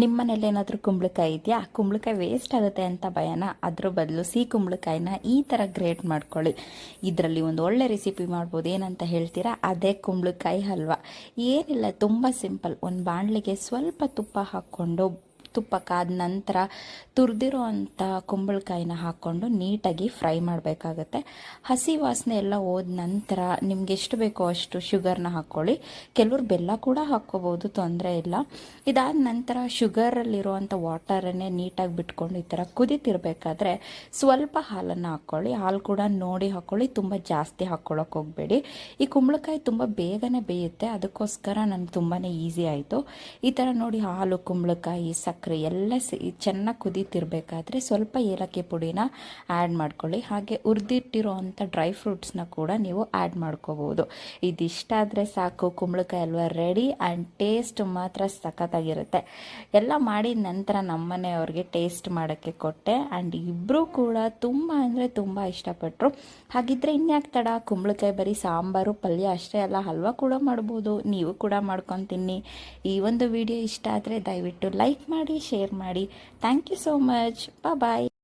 ನಿಮ್ಮನೇಲಿ ಏನಾದರೂ ಕುಂಬಳಕಾಯಿ ಇದೆಯಾ? ಕುಂಬಳಕಾಯಿ ವೇಸ್ಟ್ ಆಗುತ್ತೆ ಅಂತ ಭಯನ? ಅದ್ರ ಬದಲು ಸಿಹಿ ಕುಂಬಳಕಾಯಿನ ಈ ಥರ ಗ್ರೇಟ್ ಮಾಡ್ಕೊಳ್ಳಿ. ಇದರಲ್ಲಿ ಒಂದು ಒಳ್ಳೆ ರೆಸಿಪಿ ಮಾಡ್ಬೋದು. ಏನಂತ ಹೇಳ್ತೀರಾ? ಅದೇ ಕುಂಬಳಕಾಯಿ ಹಲ್ವಾ. ಏನಿಲ್ಲ, ತುಂಬ ಸಿಂಪಲ್. ಒಂದು ಬಾಣಲಿಗೆ ಸ್ವಲ್ಪ ತುಪ್ಪ ಹಾಕ್ಕೊಂಡು, ತುಪ್ಪ ಕಾದ ನಂತರ ತುರಿದಿರೋ ಅಂಥ ಕುಂಬಳಕಾಯಿನ ಹಾಕ್ಕೊಂಡು ನೀಟಾಗಿ ಫ್ರೈ ಮಾಡಬೇಕಾಗತ್ತೆ. ಹಸಿ ವಾಸನೆ ಎಲ್ಲ ಹೋದ ನಂತರ ನಿಮ್ಗೆ ಎಷ್ಟು ಬೇಕೋ ಅಷ್ಟು ಶುಗರ್ನ ಹಾಕ್ಕೊಳ್ಳಿ. ಕೆಲವ್ರು ಬೆಲ್ಲ ಕೂಡ ಹಾಕ್ಕೋಬೋದು, ತೊಂದರೆ ಇಲ್ಲ. ಇದಾದ ನಂತರ ಶುಗರಲ್ಲಿರುವಂಥ ವಾಟರನ್ನೇ ನೀಟಾಗಿ ಬಿಟ್ಕೊಂಡು ಈ ಥರ ಕುದಿತಿರ್ಬೇಕಾದ್ರೆ ಸ್ವಲ್ಪ ಹಾಲನ್ನು ಹಾಕ್ಕೊಳ್ಳಿ. ಹಾಲು ಕೂಡ ನೋಡಿ ಹಾಕ್ಕೊಳ್ಳಿ, ತುಂಬ ಜಾಸ್ತಿ ಹಾಕ್ಕೊಳ್ಳೋಕೆ ಹೋಗಬೇಡಿ. ಈ ಕುಂಬಳಕಾಯಿ ತುಂಬ ಬೇಗನೆ ಬೇಯುತ್ತೆ, ಅದಕ್ಕೋಸ್ಕರ ನನಗೆ ತುಂಬಾ ಈಸಿ ಆಯಿತು. ಈ ಥರ ನೋಡಿ ಹಾಲು, ಕುಂಬಳಕಾಯಿ, ಸಕ್ಕರೆ ಎಲ್ಲ ಚೆನ್ನಾಗಿ ಕುದೀತಿರ್ಬೇಕಾದ್ರೆ ಸ್ವಲ್ಪ ಏಲಕ್ಕಿ ಪುಡಿನ ಆ್ಯಡ್ ಮಾಡ್ಕೊಳ್ಳಿ. ಹಾಗೆ ಹುರಿದಿಟ್ಟಿರೋ ಅಂಥ ಡ್ರೈ ಫ್ರೂಟ್ಸ್ನ ಕೂಡ ನೀವು ಆ್ಯಡ್ ಮಾಡ್ಕೋಬೋದು. ಇದಿಷ್ಟಾದರೆ ಸಾಕು, ಕುಂಬಳಕಾಯಿ ಹಲ್ವಾ ರೆಡಿ. ಆ್ಯಂಡ್ ಟೇಸ್ಟ್ ಮಾತ್ರ ಸಖತ್ತಾಗಿರುತ್ತೆ. ಎಲ್ಲ ಮಾಡಿದ ನಂತರ ನಮ್ಮನೆಯವ್ರಿಗೆ ಟೇಸ್ಟ್ ಮಾಡೋಕ್ಕೆ ಕೊಟ್ಟೆ. ಆ್ಯಂಡ್ ಇಬ್ಬರೂ ಕೂಡ ತುಂಬ ಅಂದರೆ ತುಂಬ ಇಷ್ಟಪಟ್ಟರು. ಹಾಗಿದ್ರೆ ಇನ್ಯಾಕೆ ತಡ, ಕುಂಬಳಕಾಯಿ ಬರೀ ಸಾಂಬಾರು ಪಲ್ಯ ಅಷ್ಟೇ ಅಲ್ಲ, ಹಲ್ವಾ ಕೂಡ ಮಾಡ್ಬೋದು. ನೀವು ಕೂಡ ಮಾಡ್ಕೊಂಡು ತಿನ್ನಿ. ಈ ಒಂದು ವಿಡಿಯೋ ಇಷ್ಟ ಆದರೆ ದಯವಿಟ್ಟು ಲೈಕ್ ಮಾಡಿ, ಶೇರ್ ಮಾಡಿ. Thank you so much. Bye.